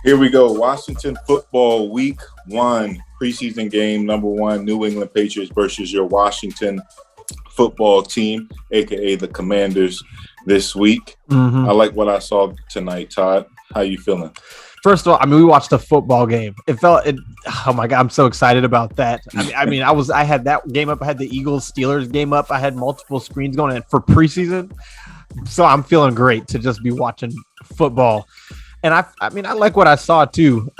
Here we go. Washington football week 1, preseason game number 1, New England Patriots versus your Washington football team, aka the Commanders, this week. I like what I saw tonight, Todd. How you feeling? First of all, we watched a football game. Oh my God, I'm so excited about that. I had that game up. I had the Eagles Steelers game up. I had multiple screens going in for preseason. So I'm feeling great to just be watching football. And I like what I saw too,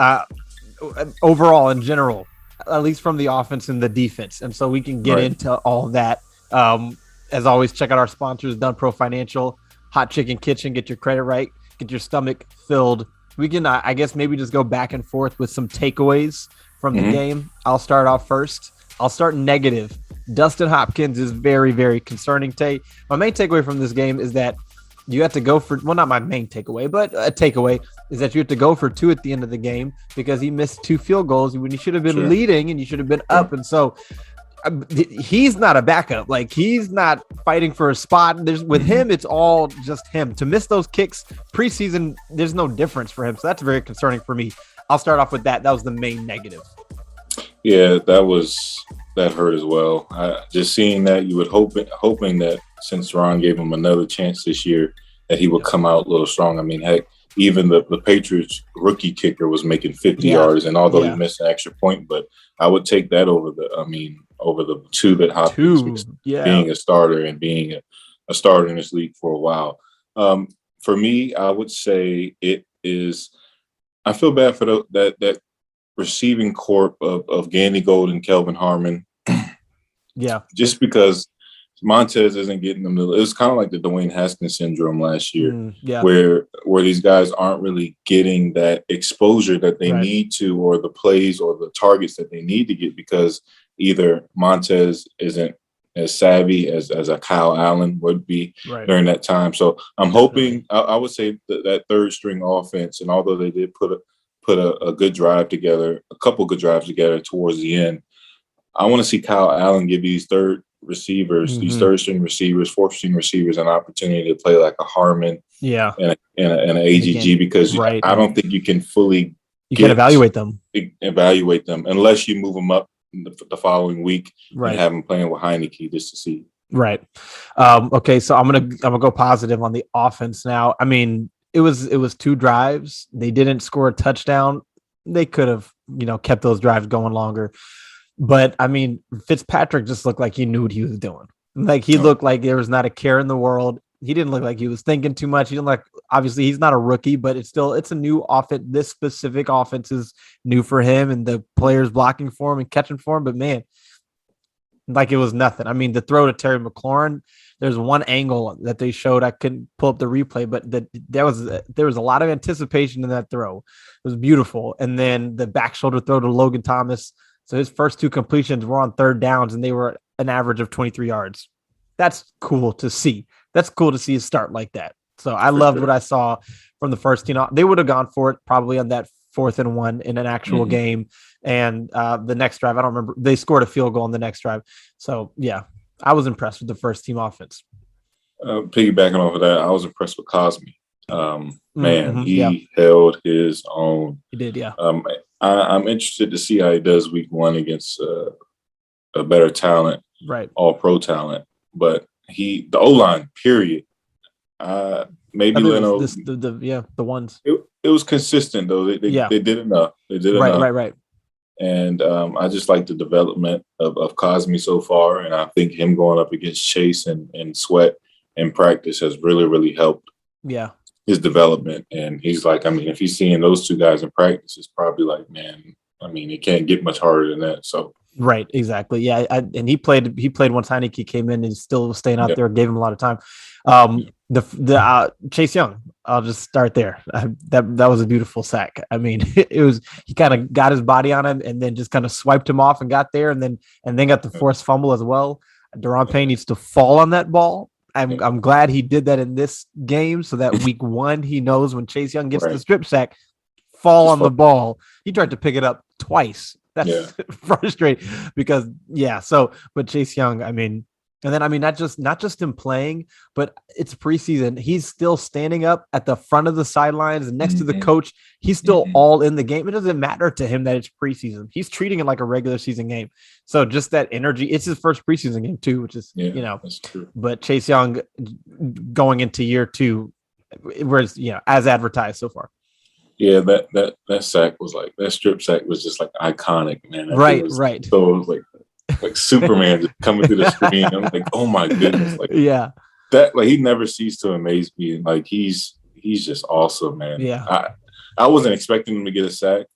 overall in general, at least from the offense and the defense. And so we can get into all that. As always, check out our sponsors, Done Pro Financial, Hot Chikn Kitchn. Get your credit right, get your stomach filled. We can, I guess, maybe just go back and forth with some takeaways from the game. I'll start off first. I'll start negative. Dustin Hopkins is very, very concerning. My main takeaway from this game is that you have to go for, well, not my main takeaway, but a takeaway is that you have to go for 2 at the end of the game because he missed 2 field goals when he should have been leading and you should have been up. And so he's not a backup. Like, he's not fighting for a spot. With him, it's all just him. To miss those kicks preseason, there's no difference for him. So that's very concerning for me. I'll start off with that. That was the main negative. Yeah, that hurt as well. Just seeing that, you would hoping that since Ron gave him another chance this year, that he would come out a little strong. I mean, heck, even the Patriots rookie kicker was making 50 yards, and although he missed an extra point, but I would take that over the 2 that Hopkins was being a starter and being a starter in this league for a while. For me, I would say it is. I feel bad for that receiving corps of Gandy Gold and Kelvin Harmon. Just because Montez isn't getting them. It was kind of like the Dwayne Haskins syndrome last year, where these guys aren't really getting that exposure that they need to, or the plays or the targets that they need to get, because either Montez isn't as savvy as a Kyle Allen would be during that time. So I'm hoping, I would say that third string offense, and although they did put a good drive together, a couple good drives together towards the end, I want to see Kyle Allen give these third string receivers, fourth string receivers an opportunity to play like a Harmon and an AGG, because I don't think you can fully evaluate them unless you move them up the following week and have them playing with Heineke just to see. Okay, so I'm gonna go positive on the offense now. I mean, it was 2 drives. They didn't score a touchdown. They could have, kept those drives going longer. But I mean, Fitzpatrick just looked like he knew what he was doing. Like, he looked like there was not a care in the world. He didn't look like he was thinking too much. Obviously he's not a rookie, but it's a new offense. This specific offense is new for him, and the players blocking for him and catching for him. But man, like, it was nothing. I mean, the throw to Terry McLaurin, there's one angle that they showed. I couldn't pull up the replay, but there was a lot of anticipation in that throw. It was beautiful. And then the back shoulder throw to Logan Thomas. So his first 2 completions were on 3rd downs, and they were an average of 23 yards. That's cool to see. That's cool to see a start like that. So I loved what I saw from the first team. They would have gone for it probably on that 4th and 1 in an actual game. And the next drive, I don't remember. They scored a field goal on the next drive. So, yeah, I was impressed with the first team offense. Piggybacking off of that, I was impressed with Cosme. He held his own. He did, yeah. I'm interested to see how he does week 1 against a better talent, all pro talent. But the O-line, period. Maybe Leno. The ones. It was consistent though. They did enough. They did enough. Right. And I just like the development of Cosme so far, and I think him going up against Chase and Sweat in practice has really, really helped. His development. And he's like, I mean, if he's seeing those 2 guys in practice, it's probably like, man, I mean, it can't get much harder than that. So exactly. Yeah. And he played once Heineke came in, and still was staying out there, gave him a lot of time. The Chase Young, I'll just start there. That was a beautiful sack. I mean, he kind of got his body on him and then just kind of swiped him off and got there, and then got the forced fumble as well. Deron Payne needs to fall on that ball. I'm glad he did that in this game, so that week 1 he knows when Chase Young gets the strip sack, fall on the ball. He tried to pick it up twice. That's frustrating because but Chase Young, I mean, And then, I mean, not just him playing, but it's preseason. He's still standing up at the front of the sidelines next to the Mm-hmm. coach. He's still Mm-hmm. all in the game. It doesn't matter to him that it's preseason. He's treating it like a regular season game. So just that energy. It's his first preseason game too, which is, Yeah, that's true. but Chase Young going into year two, whereas, as advertised so far. Yeah, that sack was like that strip sack was just like iconic, man. That thing Right, was right. so it was like Superman just coming through the screen. I'm like, oh my goodness, like Yeah. that. Like he never ceased to amaze me. Like he's just awesome, man. Yeah. I wasn't expecting him to get a sack,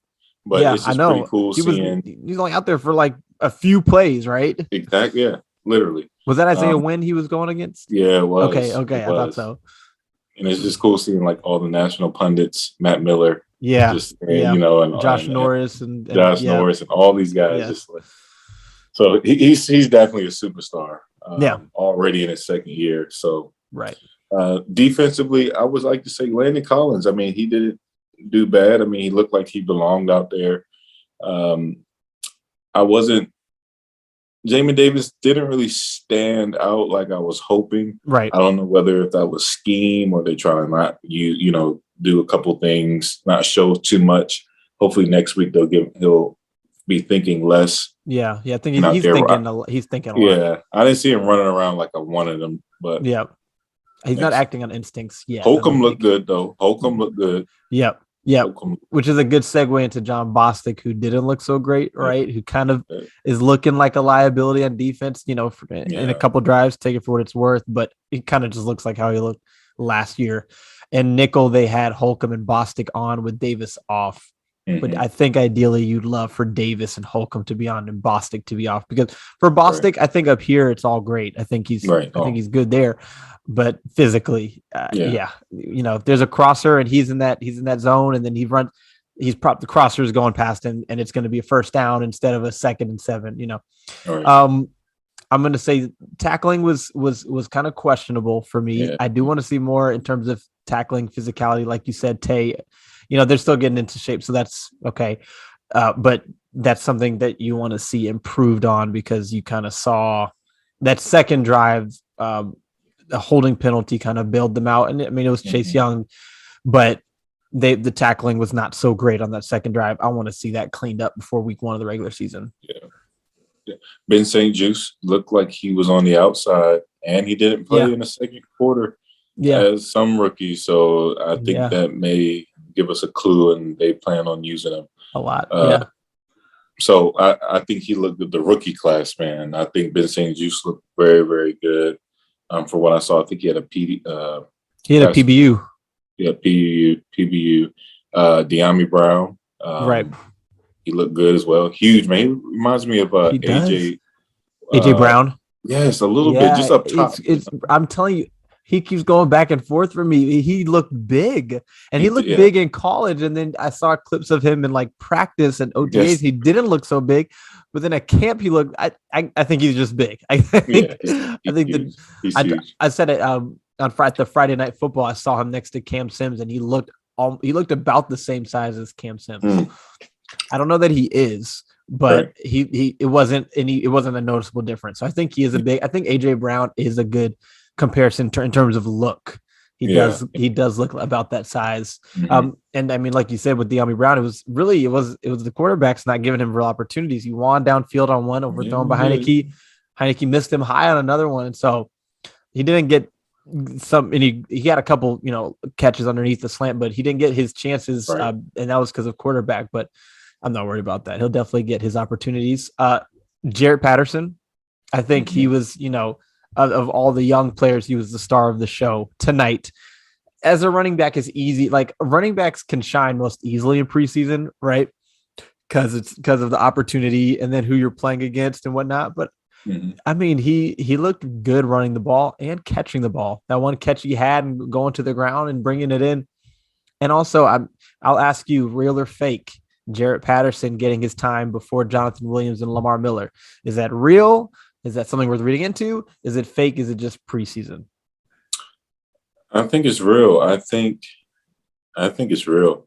but Yeah, it's I just pretty know. cool seeing He's only out there for like a few plays, right? exactly. Yeah, literally. Was that Isaiah Wynn he was going against? Yeah, it Okay, was. okay, It I thought was. so. And it's just cool seeing like all the national pundits, Matt Miller, Yeah, just yeah. Josh and Norris and Josh yeah, Norris and all these guys. yes, Just like, so he's definitely a superstar yeah, already in his second year. So right. defensively, I would like to say Landon Collins. I mean, he didn't do bad. I mean, he looked like he belonged out there. I wasn't. Jamin Davis didn't really stand out like I was hoping. Right. I don't know whether if that was scheme or they try to not do a couple things, not show too much. Hopefully next week he'll be thinking less. Yeah, I think Not he's there. thinking. He's thinking a lot. Yeah, I didn't see him running around like I wanted him, but Yeah, he's not next acting on instincts yet. Holcomb looked good though. Holcomb looked good. Yep. Which is a good segue into John Bostic, who didn't look so great, right? Who kind of is looking like a liability on defense, in a couple drives, take it for what it's worth, but he kind of just looks like how he looked last year. And nickel, they had Holcomb and Bostic on with Davis off. Mm-hmm. But I think ideally you'd love for Davis and Holcomb to be on and Bostic to be off, because for Bostic, I think up here it's all great. I think he's good there. But physically, if there's a crosser and he's in that zone, and then the crosser is going past him, and it's going to be a first down instead of a 2nd and 7. Right. I'm going to say tackling was kind of questionable for me. Yeah. I do want to see more in terms of tackling physicality, like you said, Tay. They're still getting into shape, so that's okay. But that's something that you want to see improved on, because you kind of saw that second drive. A holding penalty kind of bailed them out. And I mean, it was Chase Young, but the tackling was not so great on that second drive. I want to see that cleaned up before week 1 of the regular season. Yeah. Ben St. Juste looked like he was on the outside, and he didn't play in the second quarter as some rookies. So I think that may give us a clue, and they plan on using him a lot. So I think he looked at the rookie class, man. I think Ben St. Juste looked very, very good. For what I saw, I think he had a PBU. Yeah, PBU. De'Ami Brown. Right. He looked good as well. Huge, man. He reminds me of AJ. AJ Brown. Yes, a little bit, just up top. I'm telling you, he keeps going back and forth for me. He looked big, and he looked big in college. And then I saw clips of him in like practice and OTAs. Yes. He didn't look so big, but then at camp he looked. I think he's just big. I think I said it on the Friday Night Football. I saw him next to Cam Sims, and he looked about the same size as Cam Sims. I don't know that he is, but it wasn't a noticeable difference. So I think he is I think AJ Brown is a good comparison in terms of look. He does look about that size. Mm-hmm. And I mean, like you said, with De'Ami Brown, it was the quarterbacks not giving him real opportunities. He won downfield on one, overthrown by Heineke. Heineke missed him high on another one, and so he didn't get some. And he had a couple, catches underneath the slant, but he didn't get his chances, and that was because of quarterback. But I'm not worried about that. He'll definitely get his opportunities. Jaret Patterson, I think he was, of all the young players, he was the star of the show tonight. As a running back is easy. Like, running backs can shine most easily in preseason, right? Because of the opportunity and then who you're playing against and whatnot. But I mean, he looked good running the ball and catching the ball. That one catch he had and going to the ground and bringing it in. And also, I'll ask you, real or fake, Jaret Patterson getting his time before Jonathan Williams and Lamar Miller. Is that real? Is that something worth reading into? Is it fake? Is it just preseason? I think it's real. I think it's real.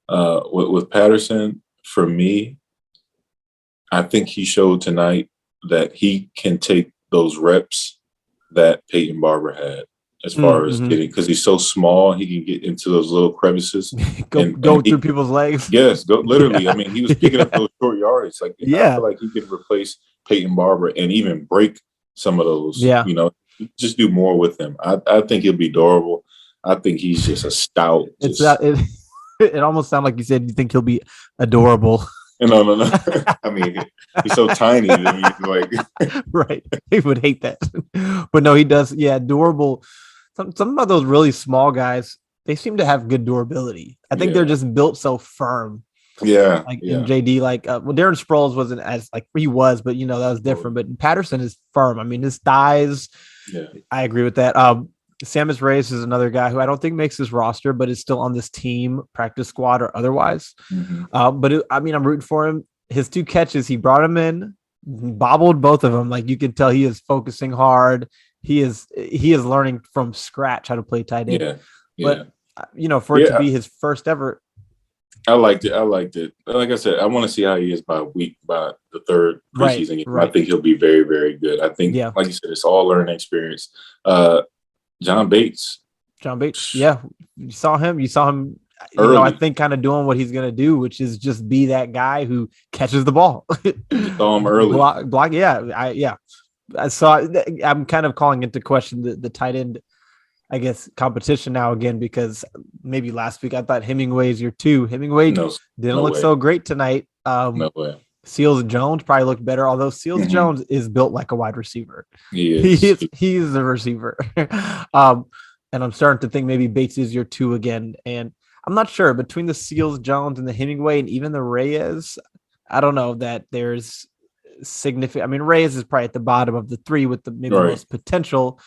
With Patterson, for me, I think he showed tonight that he can take those reps that Peyton Barber had as far as getting, because he's so small, he can get into those little crevices. go through people's legs. Yes, go literally. Yeah. I mean, he was picking up those short yardage. Like, I feel like he could replace Peyton Barber and even break some of those. Yeah. Just do more with him. I think he'll be durable. I think he's just a stout. It almost sounded like you said you think he'll be adorable. No. I mean, he's so tiny. I mean, like, right. He would hate that. But no, he does. Yeah, durable. Some of those really small guys, they seem to have good durability. I think they're just built so firm. Yeah. Like in JD, Darren Sproles wasn't as he was, but that was different. But Patterson is firm. I mean, his thighs. Yeah. I agree with that. Samus Reyes is another guy who I don't think makes his roster, but is still on this team, practice squad or otherwise. But I'm rooting for him. His 2 catches, he brought him in, bobbled both of them. Like, you can tell he is focusing hard. He is learning from scratch how to play tight end. Yeah. But for it to be his first ever. I liked it. Like I said, I want to see how he is by the third preseason game. Right. I think he'll be very, very good. I think, like you said, it's all learning experience. John Bates. Yeah. You saw him. I think kind of doing what he's going to do, which is just be that guy who catches the ball. You saw him early. Block. Yeah. So I'm kind of calling into question the tight end, I guess, competition now again, because maybe last week I thought Hemingway is your 2. Hemingway didn't look so great tonight. No way. Seals Jones probably looked better, although Seals Jones is built like a wide receiver. He is. He is a receiver. And I'm starting to think maybe Bates is your 2 again. And I'm not sure between the Seals Jones and the Hemingway and even the Reyes. I don't know that there's significant. I mean, Reyes is probably at the bottom of the 3 with the most potential.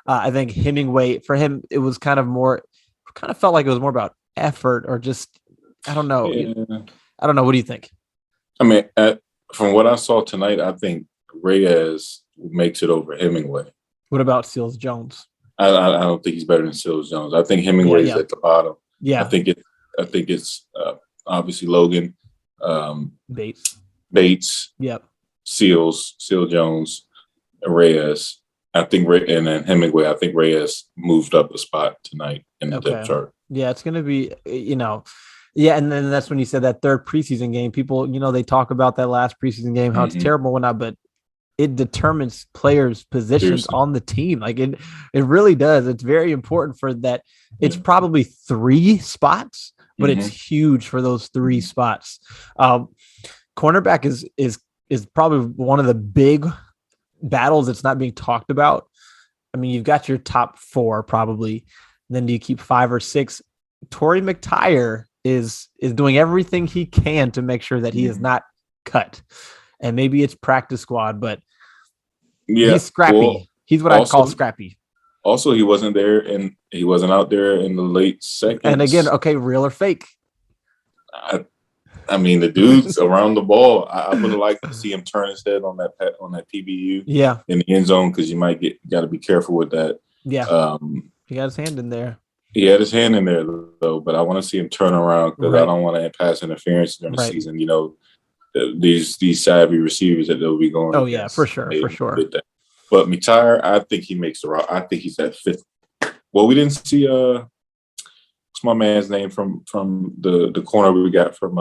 I think Hemingway, for him, it was kind of felt like it was more about effort or just, I don't know. Yeah. I don't know. What do you think? I mean, from what I saw tonight, I think Reyes makes it over Hemingway. What about Seals Jones? I don't think he's better than Seals Jones. I think Hemingway is at the bottom. Yeah. I think it's obviously Logan, Bates. Yep. Seals Jones, and Reyes. I think and then Hemingway. I think Reyes moved up a spot tonight in the depth chart. Yeah, it's going to be, Yeah, and then that's when you said that third preseason game. People, they talk about that last preseason game, how it's terrible and whatnot, but it determines players' positions on the team. Like it really does. It's very important for that. It's probably 3 spots, but it's huge for those 3 spots. Cornerback is probably one of the big battles that's not being talked about. I mean, you've got your top 4 probably. Then do you keep 5 or 6? Torrey McTyer is doing everything he can to make sure that he is not cut. And maybe it's practice squad, but he's scrappy. Well, he's what I call scrappy. Also, he wasn't out there in the late seconds. And again, okay, real or fake? I mean, the dude's around the ball. I would have liked to see him turn his head on that PBU in the end zone, because you got to be careful with that. Yeah. He got his hand in there. He had his hand in there, though, but I want to see him turn around, because I don't want to pass interference during the season. These savvy receivers that they'll be going. Oh, yeah, for sure. But McTyer, I think he makes the route. I think he's at 5th. Well, we didn't see what's my man's name from the corner we got from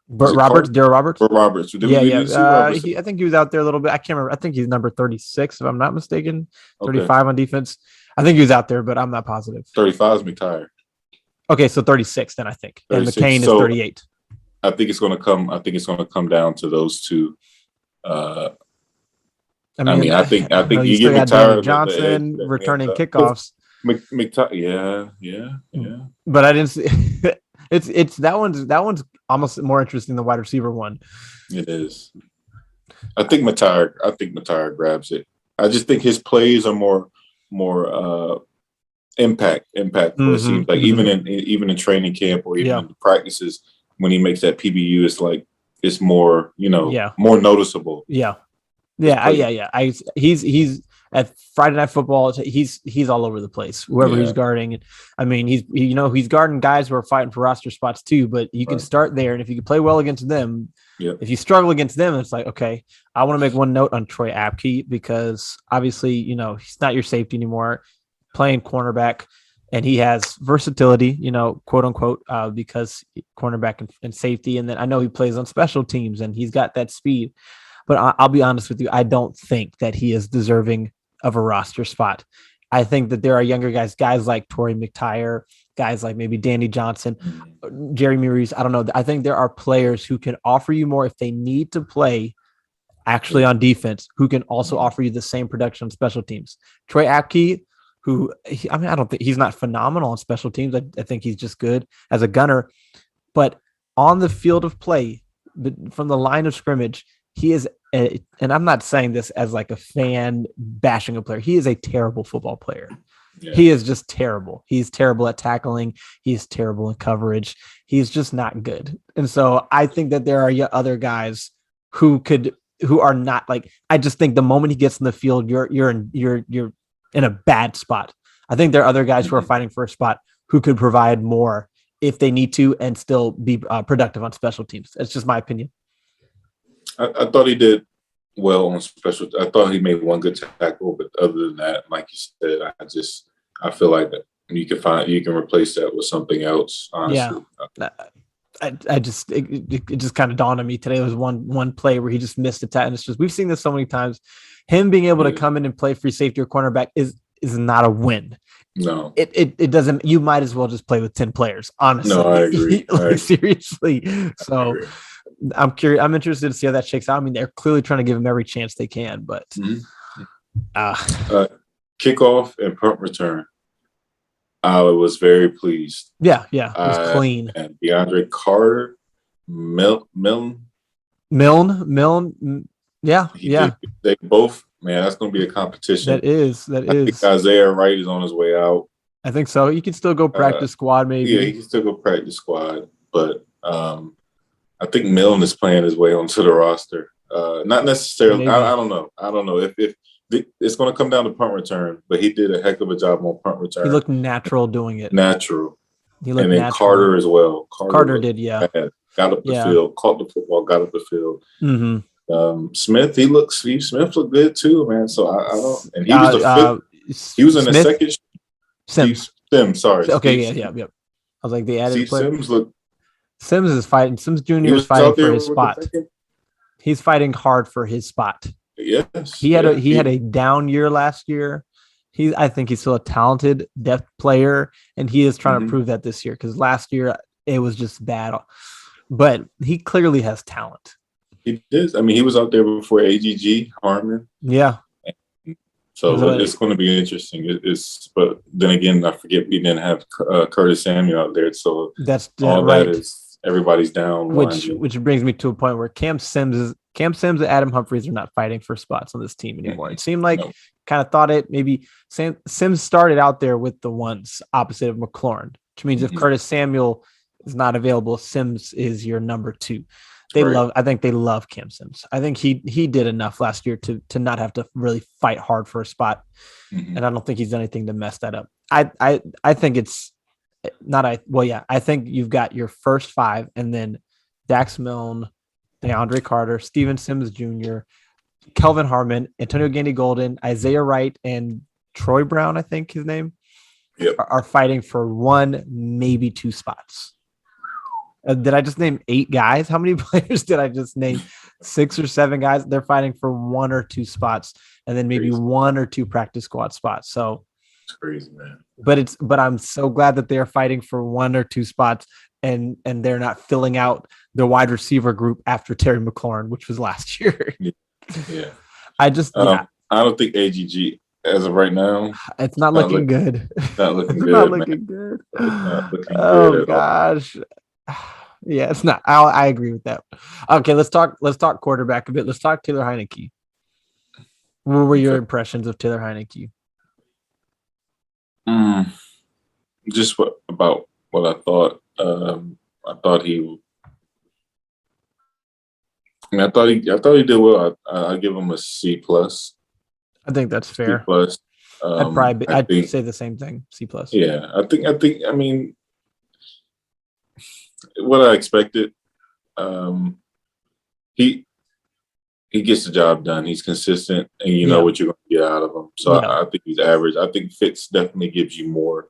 Burt Roberts, Daryl Roberts. Burt Roberts. I think he was out there a little bit. I can't remember. I think he's number 36, if I'm not mistaken. 35 on defense. I think he was out there, but I'm not positive. 35 is McTyer. Okay, so 36 then, I think. And McCain is 38. I think it's going to come down to those 2. I think you give McTyer Johnson returning kickoffs. McTyer, yeah. But I didn't see. It's that one's almost more interesting than the wide receiver one. It is. I think McTyer grabs it. I just think his plays are more impact. It seems like even in training camp or even in the practices, when he makes that PBU, it's like it's more more noticeable. Yeah. He's at Friday Night Football. He's all over the place. Whoever he's guarding. I mean, he's guarding guys who are fighting for roster spots too. But you can start there, and if you can play well against them, Yep. If you struggle against them, it's like, okay, I want to make one note on Troy Apke because obviously, he's not your safety anymore, playing cornerback, and he has versatility, quote unquote, because cornerback and safety. And then I know he plays on special teams and he's got that speed. But I'll be honest with you, I don't think that he is deserving of a roster spot. I think that there are younger guys like Torrey McTyer, guys like maybe Danny Johnson, Jeremy Reese. I don't know. I think there are players who can offer you more if they need to play actually on defense, who can also offer you the same production on special teams. Troy Apke, I don't think he's not phenomenal on special teams. I think he's just good as a gunner, but on the field of play, from the line of scrimmage, he is, and I'm not saying this as like a fan bashing a player. He is a terrible football player. Yeah. He is just terrible. He's terrible at tackling. He's terrible in coverage. He's just not good. And so I think that there are other guys who are not like, I just think the moment he gets in the field, you're in a bad spot. I think there are other guys who are fighting for a spot who could provide more if they need to and still be productive on special teams. It's just my opinion. I thought he did well on special. I thought he made one good tackle, but other than that, like you said, I feel like that you can replace that with something else. Honestly. Yeah, it just kind of dawned on me today. It was one play where he just missed a tackle, and it's just, we've seen this so many times. Him being able to come in and play free safety or cornerback is not a win. No, it doesn't. You might as well just play with 10 players. Honestly, no, I agree. Seriously. So. I'm curious. I'm interested to see how that shakes out. I mean, they're clearly trying to give him every chance they can, but kickoff and punt return, I was very pleased. Yeah, it was clean. And DeAndre Carter, Milne. Yeah. They both, man. That's going to be a competition. That is. I think Isaiah Wright is on his way out. I think so. You can still go practice squad, maybe. Yeah, he can still go practice squad, but I think Milne is playing his way onto the roster. Not necessarily. I don't know if it's going to come down to punt return, but he did a heck of a job on punt return. He looked natural doing it. Natural. He looked and then natural. Carter as well. Carter did, yeah. Got up the field, caught the football, got up the field. Mm-hmm. Steve Smith looked good too, man. So I don't. And he was the fifth. He was in the second. Sims. Sorry. Okay. Yeah. I was like, they added Sims looked. Sims is fighting. Sims Jr. is fighting for his spot. He's fighting hard for his spot. Yes. He had a down year last year. I think he's still a talented depth player, and he is trying to prove that this year, because last year it was just bad. But he clearly has talent. He does. I mean, he was out there before AGG Harmon. Yeah. So it's going to be interesting. But then again, I forget we didn't have Curtis Samuel out there, so that's all right. That is. Everybody's down. Which brings me to a point where Cam Sims and Adam Humphries are not fighting for spots on this team anymore. It seemed like kind of thought it maybe Sims started out there with the ones opposite of McLaurin, which means if Curtis Samuel is not available, Sims is your number 2. I think they love Cam Sims. I think he did enough last year to not have to really fight hard for a spot. And I don't think he's done anything to mess that up. I think it's I think you've got your first 5, and then Dax Milne, DeAndre Carter, Steven Sims Jr., Kelvin Harmon, Antonio Gandy-Golden, Isaiah Wright, and Troy Brown, I think his name, are fighting for 1, maybe 2 spots. Did I just name 8 guys? How many players did I just name? 6 or 7 guys. They're fighting for 1 or 2 spots, and then maybe 1 or 2 practice squad spots. So it's crazy, man. But I'm so glad that they're fighting for 1 or 2 spots, and they're not filling out the wide receiver group after Terry McLaurin, which was last year. Yeah. I don't think AGG as of right now. It's not looking good. Not looking good. Not looking good. It's not looking Oh good gosh. Yeah, it's not. I agree with that. Okay, let's talk quarterback a bit. Let's talk Taylor Heineke. What were your impressions of Taylor Heineke? Just about what I thought. I thought he did well. I give him a C plus. I think that's fair. C plus. I'd say the same thing. C plus. Yeah, I think. I mean, what I expected. he gets the job done. He's consistent, and you know Yeah. what you're going to get out of him. So Yeah. I think he's average. I think Fitz definitely gives you more.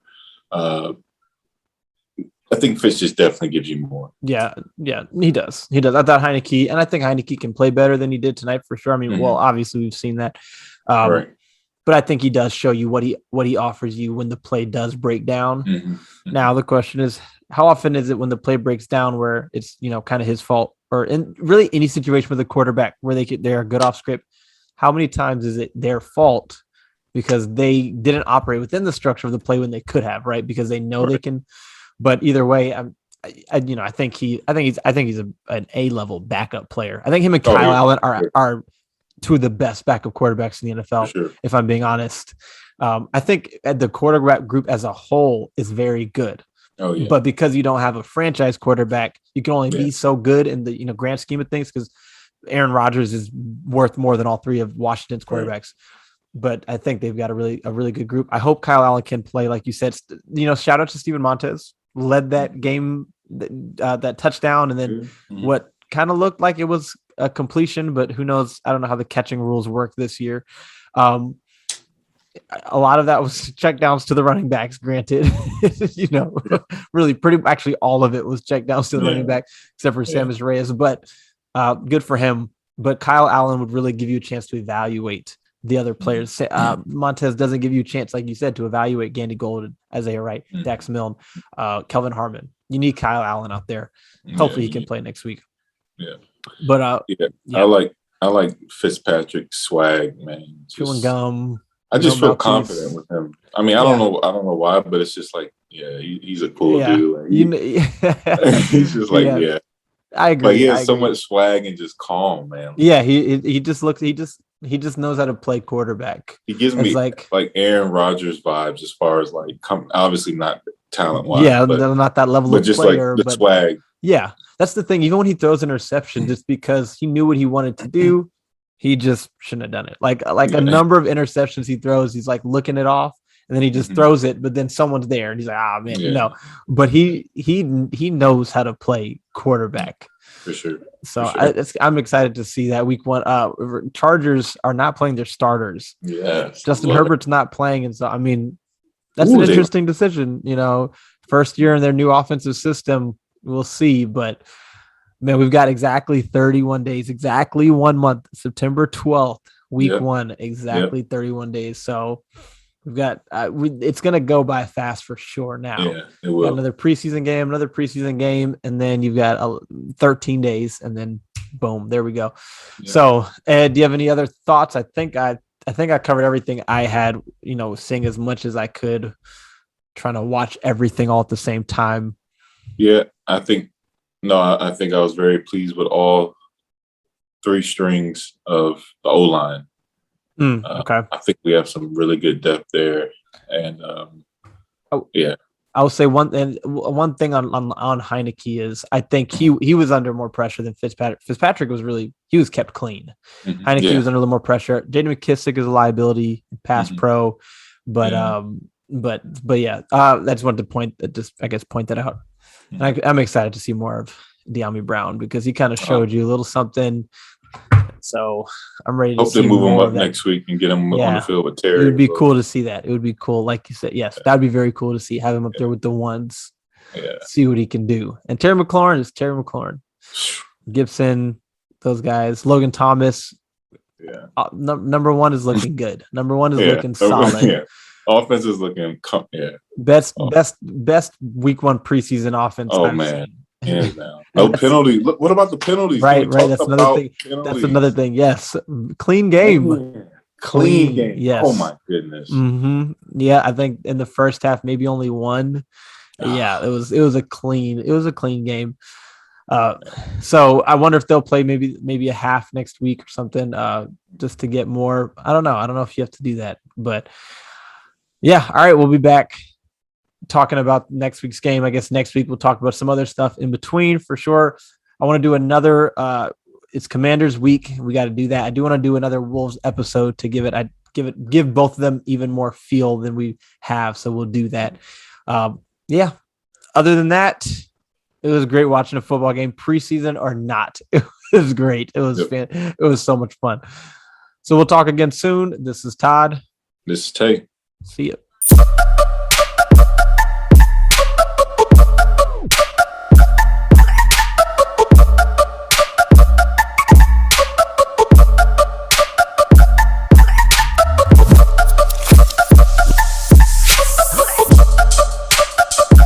I think Fitz just definitely gives you more. Yeah, he does. He does. I thought Heineke, and I think Heineke can play better than he did tonight for sure. I mean, well, obviously we've seen that, Right. but I think he does show you what he offers you when the play does break down. Now the question is, how often is it when the play breaks down where it's kind of his fault, or in really any situation with a quarterback where they're good off script? How many times is it their fault because they didn't operate within the structure of the play when they could have, right? Because they know they can. But either way, I think he's an A-level backup player. I think him and Kyle Allen are two of the best backup quarterbacks in the NFL. Sure. If I'm being honest, I think the quarterback group as a whole is very good. Oh yeah. But because you don't have a franchise quarterback, you can only be so good in the grand scheme of things. Because Aaron Rodgers is worth more than all three of Washington's quarterbacks. Right. But I think they've got a really good group. I hope Kyle Allen can play, like you said. Shout out to Steven Montez. Led that game, that touchdown, and then what kind of looked like it was a completion, but who knows? I don't know how the catching rules work this year. A lot of that was checkdowns to the running backs, granted. Really actually all of it was checkdowns to the running back, except for Sammis Reyes, but good for him. But Kyle Allen would really give you a chance to evaluate the other players. Montez doesn't give you a chance, like you said, to evaluate Gandy Golden, Isaiah Wright, Dax Milne, Kelvin Harmon. You need Kyle Allen out there. Hopefully he can play next week. Yeah. But I like Fitzpatrick's swag, man. Chewing gum. I just feel confident with him. I mean, I don't know why, but it's just like, he's a cool dude. He's just like, I agree. But he has so much swag and just calm, man. Yeah, he just looks. He just knows how to play quarterback. He gives me like Aaron Rodgers vibes as far as like obviously not talent wise. Yeah, but not that level of just player, like the swag. Yeah, that's the thing. Even when he throws interception, just because he knew what he wanted to do, he just shouldn't have done it. Like a number of interceptions he throws, he's like looking it off, and then he just throws it. But then someone's there, and he's like, man, But he knows how to play quarterback. For sure. So I'm excited to see that week one. Chargers are not playing their starters. Yes. Justin Herbert's not playing. And so, I mean, that's an interesting decision. First year in their new offensive system, we'll see. But, man, we've got exactly 31 days, exactly 1 month, September 12th, week one, exactly 31 days. So, we've got it's going to go by fast for sure now. Yeah, it will. Another preseason game, and then you've got 13 days, and then boom, there we go. Yeah. So, Ed, do you have any other thoughts? I think I covered everything I had, seeing as much as I could, trying to watch everything all at the same time. Yeah, I think I was very pleased with all three strings of the O-line. Okay. I think we have some really good depth there, and I'll say one thing on Heineke is I think he was under more pressure than Fitzpatrick. Fitzpatrick was kept clean. Heineke was under a little more pressure. Jaden McKissick is a liability, pass pro, but I just wanted to point that out. And I'm excited to see more of De'Ami Brown because he kind of showed you a little something. So I'm ready to hope they move him up next week and get him on the field with Terry. It would be cool to see that. It would be cool. Like you said, yes, that'd be very cool to see. Have him up there with the ones. Yeah. See what he can do. And Terry McLaurin is Terry McLaurin. Gibson, those guys. Logan Thomas. Yeah. Number one is looking good. Number one is looking solid. Yeah. Offense is looking best week one preseason offense. Oh man. Hands down. No penalty. Look, what about the penalties? Right. That's another thing. Penalties. That's another thing. Yes. Clean game. Clean game. Yes. Oh my goodness. Mm-hmm. Yeah, I think in the first half, maybe only one. Yeah, it was a clean game. So I wonder if they'll play maybe a half next week or something, just to get more. I don't know if you have to do that, but yeah. All right, we'll be back talking about next week's game. I guess next week we'll talk about some other stuff in between for sure. I want to do another it's Commanders week. We got to do that. I do want to do another Wolves episode to give both of them even more feel than we have. So we'll do that. Yeah. Other than that, it was great watching a football game, preseason or not. It was great. It was It was so much fun. So we'll talk again soon. This is Todd. This is Tay. See you.